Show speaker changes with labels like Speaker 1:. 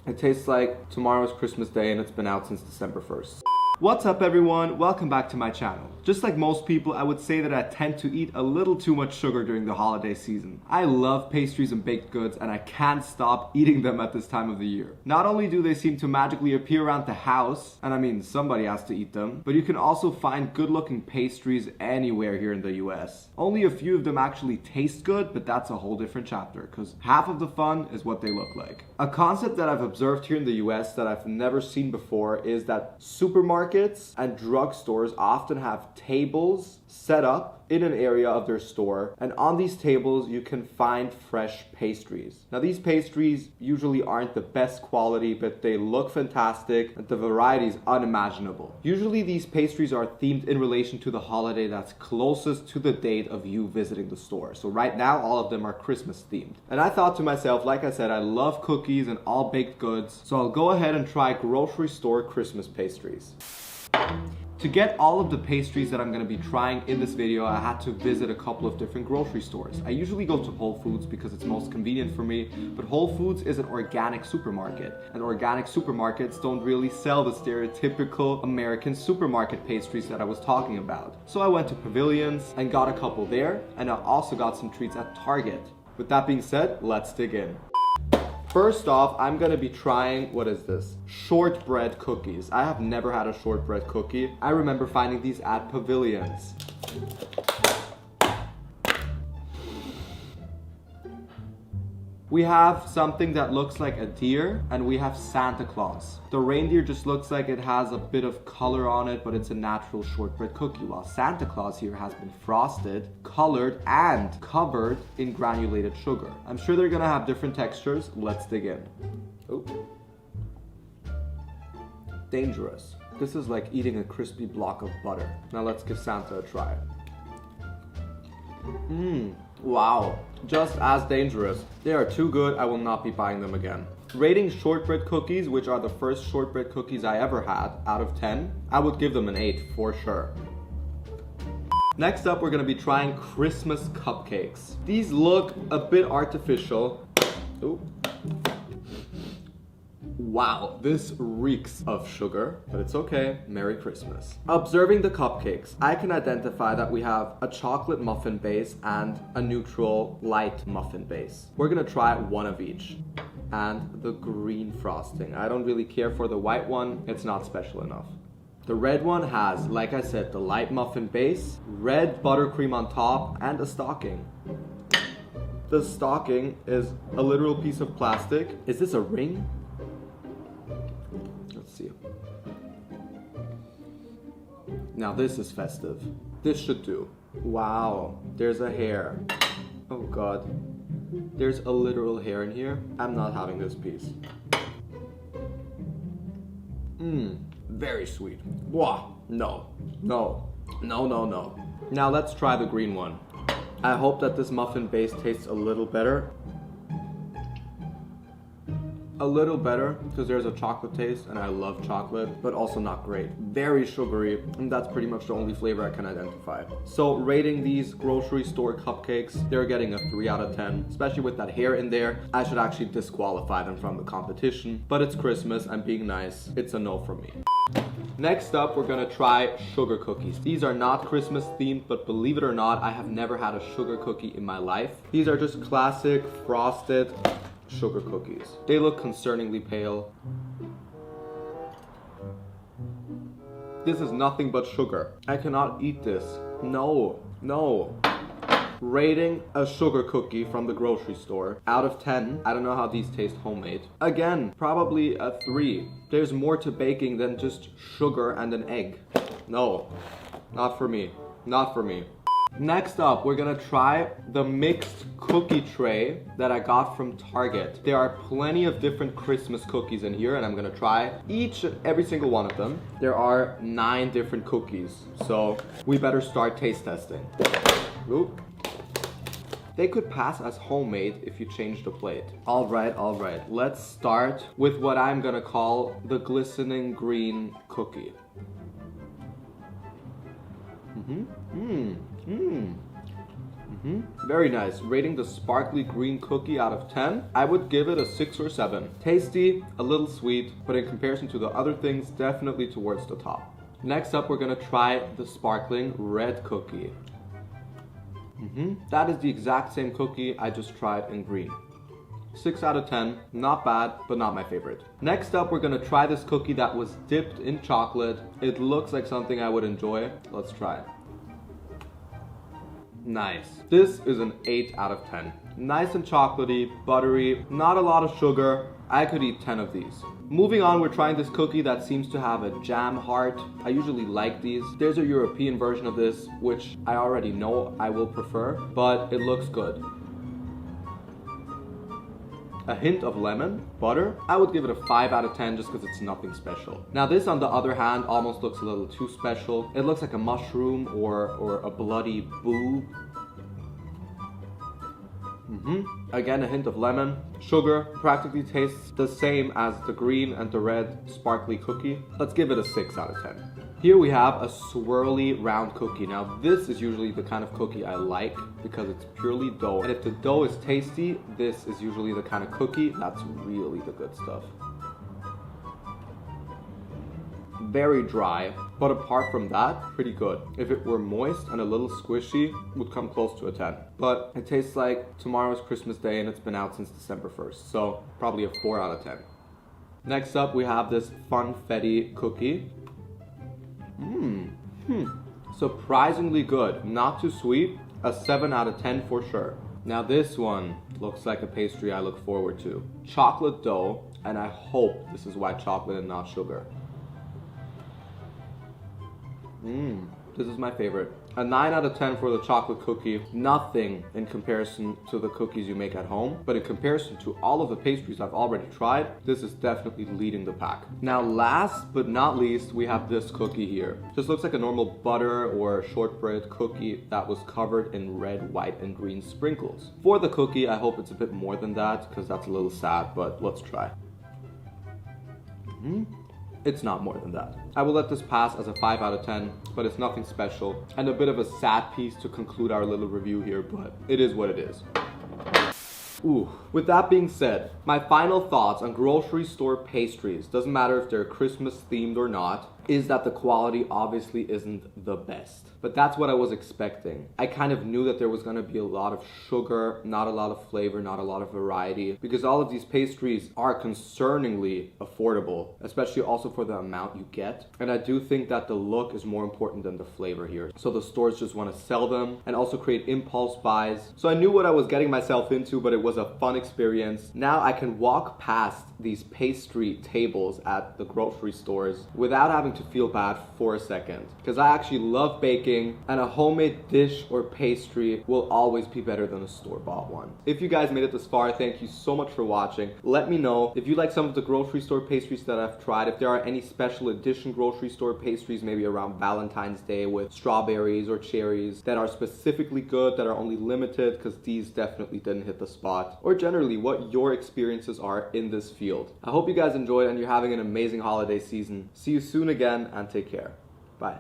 Speaker 1: It tastes like tomorrow's Christmas Day and it's been out since December 1st. What's up everyone? Welcome back to my channel. Just like most people, I would say that I tend to eat a little too much sugar during the holiday season. I love pastries and baked goods and I can't stop eating them at this time of the year. Not only do they seem to magically appear around the house, and I mean somebody has to eat them, but you can also find good looking pastries anywhere here in the US. Only a few of them actually taste good, but that's a whole different chapter because half of the fun is what they look like. A concept that I've observed here in the US that I've never seen before is that supermarkets and drugstores often have tables set up in an area of their store, and on these tables you can find fresh pastries. Now these pastries usually aren't the best quality, but they look fantastic and the variety is unimaginable. Usually these pastries are themed in relation to the holiday that's closest to the date of you visiting the store. So right now all of them are Christmas themed. And I thought to myself, like I said, I love cookies and all baked goods, so I'll go ahead and try grocery store Christmas pastries. To get all of the pastries that I'm going to be trying in this video, I had to visit a couple of different grocery stores. I usually go to Whole Foods because it's most convenient for me, but Whole Foods is an organic supermarket, and organic supermarkets don't really sell the stereotypical American supermarket pastries that I was talking about. So I went to Pavilions and got a couple there, and I also got some treats at Target. With that being said, let's dig in. First off, I'm gonna be trying, what is this? Shortbread cookies. I have never had a shortbread cookie. I remember finding these at Pavilions. We have something that looks like a deer, and we have Santa Claus. The reindeer just looks like it has a bit of color on it, but it's a natural shortbread cookie, while Santa Claus here has been frosted, colored, and covered in granulated sugar. I'm sure they're gonna have different textures. Let's dig in. Ooh. Dangerous. This is like eating a crispy block of butter. Now let's give Santa a try. Wow, just as dangerous. They are too good, I will not be buying them again. Rating shortbread cookies, which are the first shortbread cookies I ever had, out of 10, I would give them an 8 for sure. Next up, we're gonna be trying Christmas cupcakes. These look a bit artificial. Ooh. Wow, this reeks of sugar, but it's okay. Merry Christmas. Observing the cupcakes, I can identify that we have a chocolate muffin base and a neutral light muffin base. We're gonna try one of each. And the green frosting. I don't really care for the white one, it's not special enough. The red one has, like I said, the light muffin base, red buttercream on top, and a stocking. The stocking is a literal piece of plastic. Is this a ring? Let's see. Now this is festive. This should do. Wow, there's a hair. Oh god. There's a literal hair in here. I'm not having this piece. Very sweet. Wow, no. No. No, no, no. Now let's try the green one. I hope that this muffin base tastes a little better. A little better, because there's a chocolate taste, and I love chocolate, but also not great. Very sugary, and that's pretty much the only flavor I can identify. So rating these grocery store cupcakes, they're getting a 3 out of 10, especially with that hair in there. I should actually disqualify them from the competition, but it's Christmas, I'm being nice. It's a no from me. Next up, we're gonna try sugar cookies. These are not Christmas themed, but believe it or not, I have never had a sugar cookie in my life. These are just classic frosted sugar cookies. They look concerningly pale. This is nothing but sugar. I cannot eat this. No, no. Rating a sugar cookie from the grocery store out of 10. I don't know how these taste homemade. Again, probably a 3. There's more to baking than just sugar and an egg. No, not for me. Not for me. Next up, we're gonna try the mixed cookie tray that I got from Target. There are plenty of different Christmas cookies in here, and I'm gonna try each and every single one of them. There are 9 different cookies, so we better start taste testing. Oop. They could pass as homemade if you change the plate. All right. Let's start with what I'm gonna call the glistening green cookie. Very nice. Rating the sparkly green cookie out of 10, I would give it a 6 or 7. Tasty, a little sweet, but in comparison to the other things, definitely towards the top. Next up, we're gonna try the sparkling red cookie. That is the exact same cookie I just tried in green. 6 out of 10, not bad, but not my favorite. Next up, we're gonna try this cookie that was dipped in chocolate. It looks like something I would enjoy. Let's try it. Nice. This is an 8 out of 10. Nice and chocolatey, buttery, not a lot of sugar. I could eat 10 of these. Moving on, we're trying this cookie that seems to have a jam heart. I usually like these. There's a European version of this, which I already know I will prefer, but it looks good. A hint of lemon, butter. I would give it a 5 out of 10 just because it's nothing special. Now this, on the other hand, almost looks a little too special. It looks like a mushroom or a bloody boob. Again, a hint of lemon. Sugar practically tastes the same as the green and the red sparkly cookie. Let's give it a 6 out of 10. Here we have a swirly round cookie. Now this is usually the kind of cookie I like because it's purely dough. And if the dough is tasty, this is usually the kind of cookie that's really the good stuff. Very dry, but apart from that, pretty good. If it were moist and a little squishy, it would come close to a 10. But it tastes like tomorrow's Christmas Day and it's been out since December 1st, so probably a 4 out of 10. Next up, we have this funfetti cookie. Surprisingly good, not too sweet, a 7 out of 10 for sure. Now this one looks like a pastry I look forward to. Chocolate dough, and I hope this is white chocolate and not sugar. This is my favorite. A 9 out of 10 for the chocolate cookie. Nothing in comparison to the cookies you make at home, but in comparison to all of the pastries I've already tried, this is definitely leading the pack. Now last but not least, we have this cookie here. Just looks like a normal butter or shortbread cookie that was covered in red, white, and green sprinkles. For the cookie, I hope it's a bit more than that, because that's a little sad, but let's try. It's not more than that. I will let this pass as a 5 out of 10, but it's nothing special. And a bit of a sad piece to conclude our little review here, but it is what it is. Ooh. With that being said, my final thoughts on grocery store pastries, doesn't matter if they're Christmas themed or not, is that the quality obviously isn't the best. But that's what I was expecting. I kind of knew that there was gonna be a lot of sugar, not a lot of flavor, not a lot of variety, because all of these pastries are concerningly affordable, especially also for the amount you get. And I do think that the look is more important than the flavor here. So the stores just wanna sell them and also create impulse buys. So I knew what I was getting myself into, but it was a fun experience. Now I can walk past these pastry tables at the grocery stores without having to feel bad for a second, because I actually love baking, and a homemade dish or pastry will always be better than a store-bought one. If you guys made it this far, thank you so much for watching. Let me know if you like some of the grocery store pastries that I've tried, if there are any special edition grocery store pastries, maybe around Valentine's Day with strawberries or cherries, that are specifically good, that are only limited, because these definitely didn't hit the spot, or generally what your experiences are in this field. I hope you guys enjoyed and you're having an amazing holiday season. See you soon again, and take care. Bye.